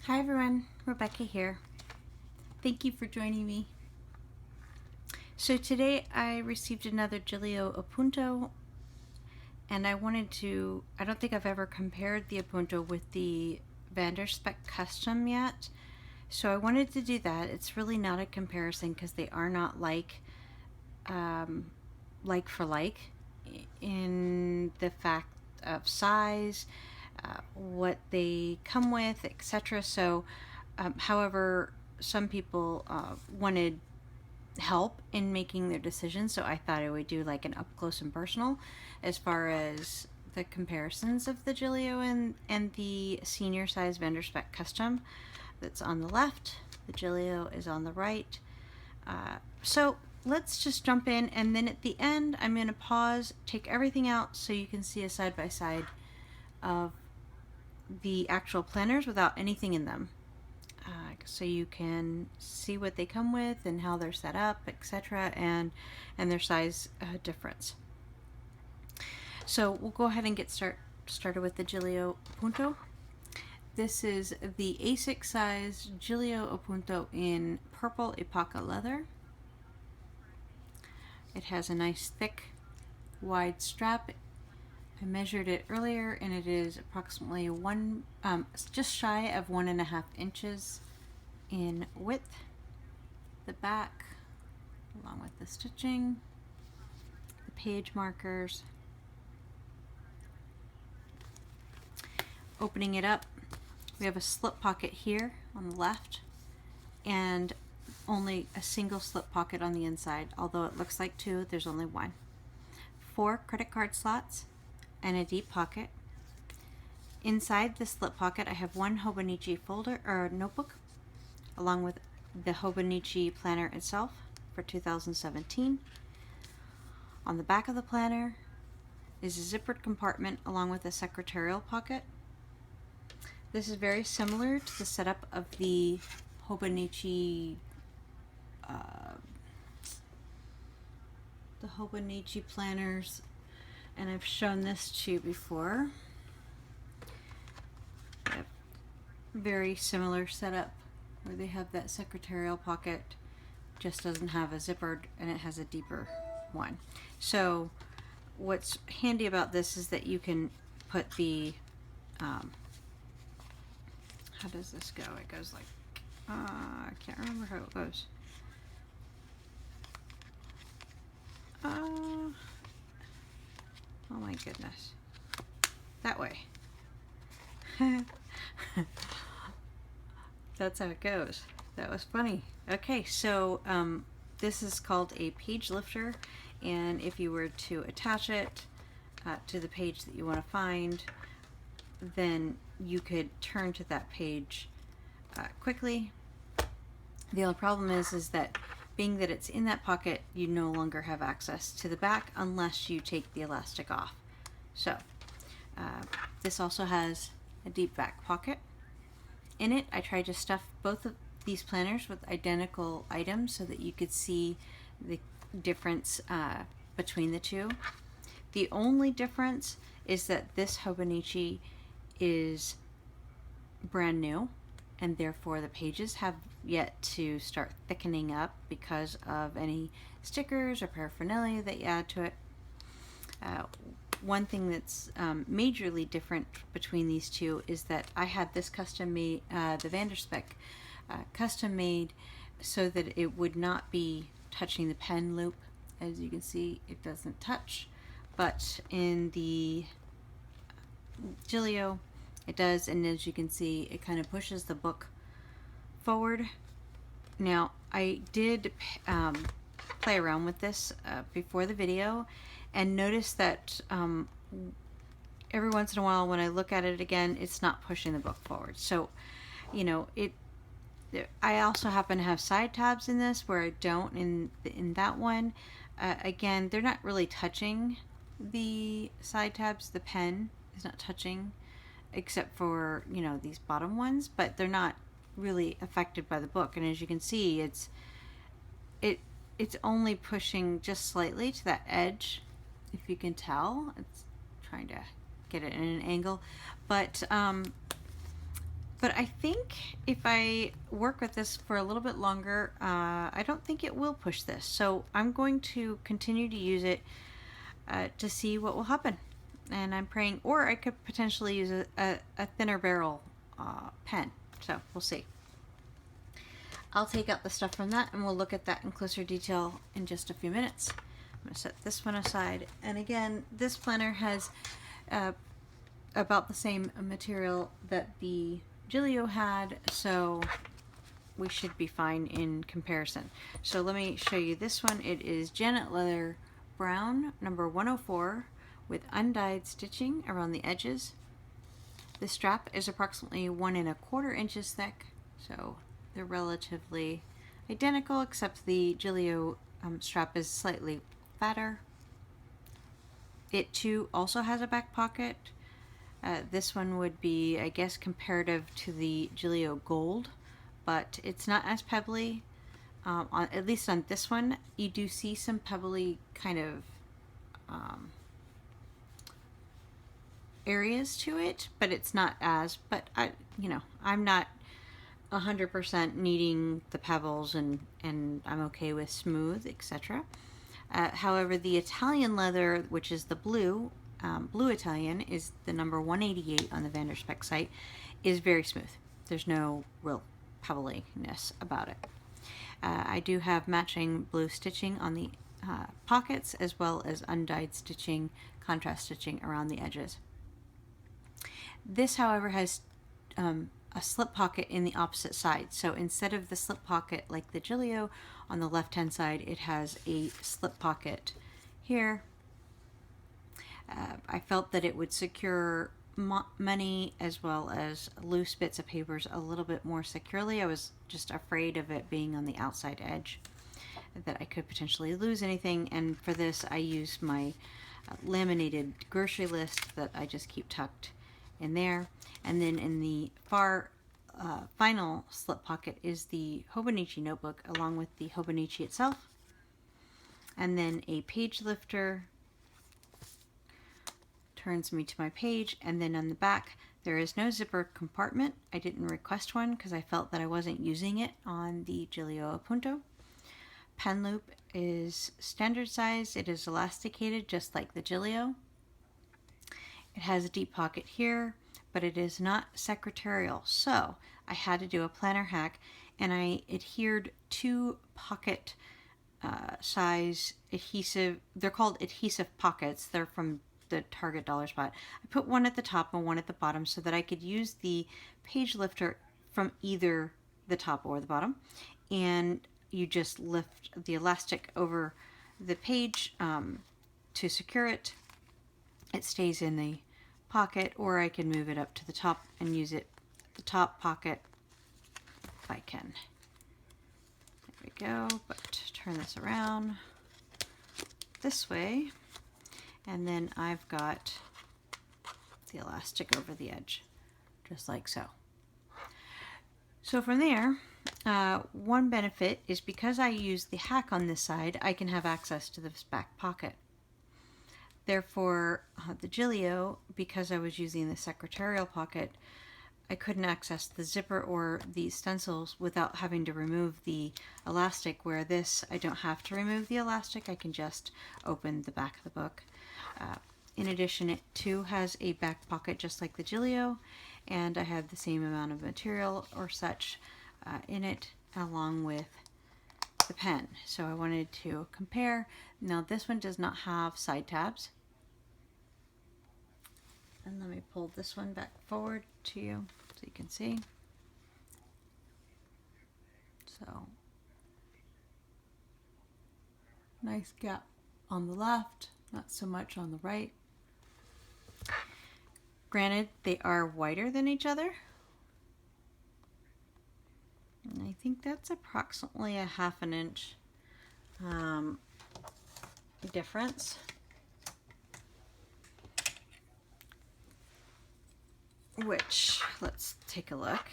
Hi everyone, Rebecca here. Thank you for joining me. So today I received another Gillio Appunto, and I don't think I've ever compared the Appunto with the Spek Custom yet. So I wanted to do that. It's really not a comparison because they are not like for like in the fact of size, what they come with, etc. So, however, some people wanted help in making their decisions, so I thought I would do like an up close and personal as far as the comparisons of the Gillio and the senior size Spek Custom that's on the left. The Gillio is on the right. So let's just jump in, and then at the end I'm going to pause, take everything out so you can see a side by side of the actual planners without anything in them, so you can see what they come with and how they're set up, etc., and their size difference. So we'll go ahead and get started with the Gillio Appunto. This is the A6 size Gillio Appunto in purple Epoca leather. It has a nice thick wide strap. I measured it earlier and it is approximately just shy of 1.5 inches in width. The back, along with the stitching, the page markers. Opening it up, we have a slip pocket here on the left and only a single slip pocket on the inside. Although it looks like two, there's only one. 4 credit card slots and a deep pocket. Inside the slip pocket I have one Hobonichi folder or notebook along with the Hobonichi planner itself for 2017. On the back of the planner is a zippered compartment along with a secretarial pocket. This is very similar to the setup of the Hobonichi planners, and I've shown this to you before. Very similar setup where they have that secretarial pocket, just doesn't have a zippered, and it has a deeper one. So what's handy about this is that you can put the how does this go? It goes like I can't remember how it goes. Oh my goodness. That way. That's how it goes. That was funny. Okay, so this is called a page lifter, and if you were to attach it to the page that you want to find, then you could turn to that page quickly. The only problem is that being that it's in that pocket, you no longer have access to the back unless you take the elastic off. So this also has a deep back pocket. In it, I tried to stuff both of these planners with identical items so that you could see the difference between the two. The only difference is that this Hobonichi is brand new, and therefore the pages have yet to start thickening up because of any stickers or paraphernalia that you add to it. One thing that's majorly different between these two is that I had this custom made, the Spek custom made, so that it would not be touching the pen loop. As you can see, it doesn't touch, but in the Gillio it does, and as you can see, it kind of pushes the book forward. Now, I did play around with this before the video, and notice that every once in a while when I look at it again, it's not pushing the book forward. So, you know, I also happen to have side tabs in this where I don't in that one. Again, they're not really touching the side tabs. The pen is not touching, except for, you know, these bottom ones, but they're not really affected by the book. And as you can see, it's only pushing just slightly to that edge, if you can tell. It's trying to get it in an angle, but But I think if I work with this for a little bit longer, I don't think it will push this. So I'm going to continue to use it to see what will happen. And I'm praying, or I could potentially use a thinner barrel pen. So we'll see. I'll take out the stuff from that and we'll look at that in closer detail in just a few minutes. I'm going to set this one aside. And again, this planner has about the same material that the Gillio had, so we should be fine in comparison. So let me show you this one. It is Janet Leather Brown, number 104, with undyed stitching around the edges. The strap is approximately 1 1/4 inches thick, so they're relatively identical, except the Gillio strap is slightly fatter. It too also has a back pocket. This one would be, I guess, comparative to the Gillio Gold, but it's not as pebbly. At least on this one, you do see some pebbly kind of areas to it, but it's not as. But I'm not 100% needing the pebbles, and I'm okay with smooth, etc. However, the Italian leather, which is the blue Italian, is the number 188 on the Spek site, is very smooth. There's no real pebbliness about it. I do have matching blue stitching on the pockets, as well as undyed stitching, contrast stitching around the edges. This, however, has a slip pocket in the opposite side. So instead of the slip pocket like the Gillio on the left hand side, it has a slip pocket here. I felt that it would secure money as well as loose bits of papers a little bit more securely. I was just afraid of it being on the outside edge, that I could potentially lose anything. And for this, I used my laminated grocery list that I just keep tucked in there. And then in the far final slip pocket is the Hobonichi notebook, along with the Hobonichi itself. And then a page lifter turns me to my page, and then on the back there is no zipper compartment. I didn't request one because I felt that I wasn't using it on the Gillio Appunto. Pen loop is standard size. It is elasticated just like the Gillio. It has a deep pocket here, but it is not secretarial, so I had to do a planner hack, and I adhered 2 pocket size adhesive. They're called Adhesive Pockets. They're from the Target dollar spot. I put one at the top and one at the bottom so that I could use the page lifter from either the top or the bottom, and you just lift the elastic over the page to secure it. It stays in the pocket, or I can move it up to the top and use it the top pocket if I can. There we go, but turn this around this way, and then I've got the elastic over the edge, just like so. So from there, one benefit is because I use the hack on this side, I can have access to this back pocket. Therefore, the Gillio, because I was using the secretarial pocket, I couldn't access the zipper or the stencils without having to remove the elastic, where this, I don't have to remove the elastic, I can just open the back of the book. In addition, it too has a back pocket just like the Gillio, and I have the same amount of material or such in it, along with the pen. So I wanted to compare. Now this one does not have side tabs. And let me pull this one back forward to you so you can see. So, nice gap on the left, not so much on the right. Granted, they are wider than each other. And I think that's approximately a 1/2 inch difference. Which, let's take a look.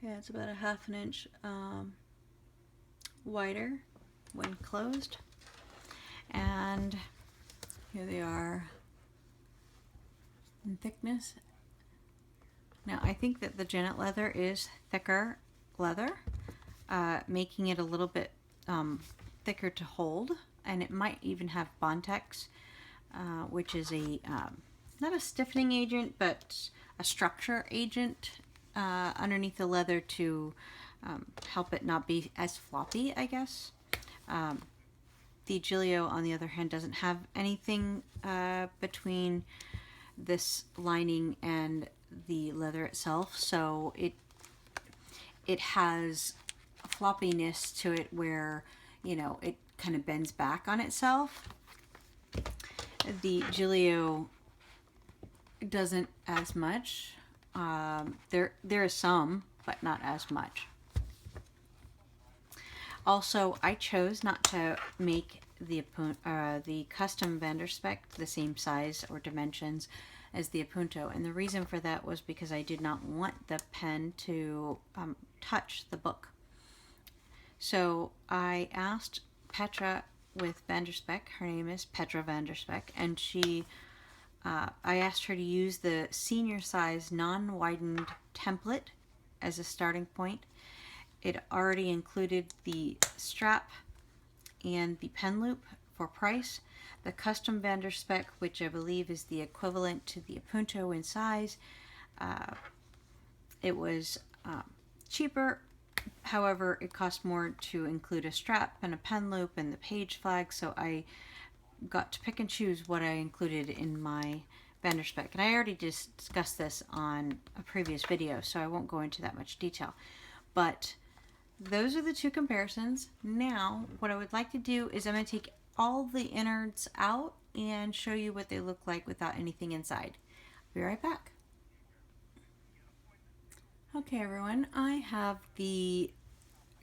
Yeah, it's about a 1/2 inch wider when closed. And here they are in thickness. Now I think that the Janet leather is thicker leather, making it a little bit thicker to hold, and it might even have Bontex, which is a not a stiffening agent, but a structure agent underneath the leather to help it not be as floppy, I guess. The Gillio, on the other hand, doesn't have anything between this lining and the leather itself, so it has a floppiness to it where, you know, it kind of bends back on itself. The Gillio doesn't as much. There is some, but not as much. Also, I chose not to make the custom Vanderspek the same size or dimensions as the Appunto, and the reason for that was because I did not want the pen to touch the book. So I asked Petra with Vanderspek, her name is Petra Vanderspek, and I asked her to use the senior size non-widened template as a starting point. It already included the strap and the pen loop for price. The custom Vanderspek, which I believe is the equivalent to the Appunto in size, it was cheaper. However, it cost more to include a strap and a pen loop and the page flag, so I got to pick and choose what I included in my Vanderspek. And I already discussed this on a previous video, so I won't go into that much detail. But those are the two comparisons. Now, what I would like to do is I'm going to take all the innards out and show you what they look like without anything inside. Be right back. Okay, everyone, I have the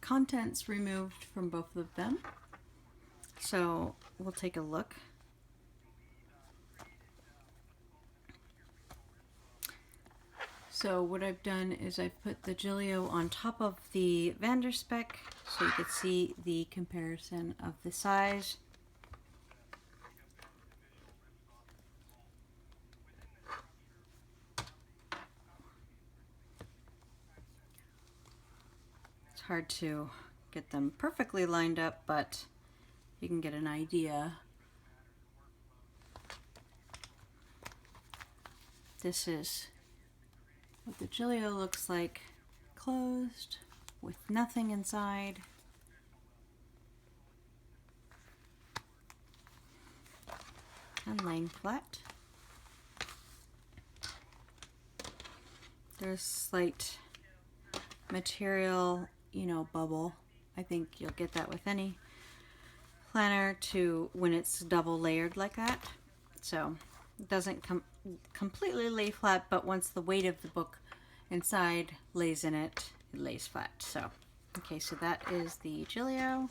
contents removed from both of them. So we'll take a look. So what I've done is I've put the Gillio on top of the Vanderspek so you can see the comparison of the size. It's hard to get them perfectly lined up, but you can get an idea. This is what the Gillio looks like closed with nothing inside. And laying flat. There's slight material, you know, bubble. I think you'll get that with any planner to when it's double layered like that. So it doesn't completely lay flat, but once the weight of the book inside lays in it, it lays flat. So, okay, so that is the Gillio.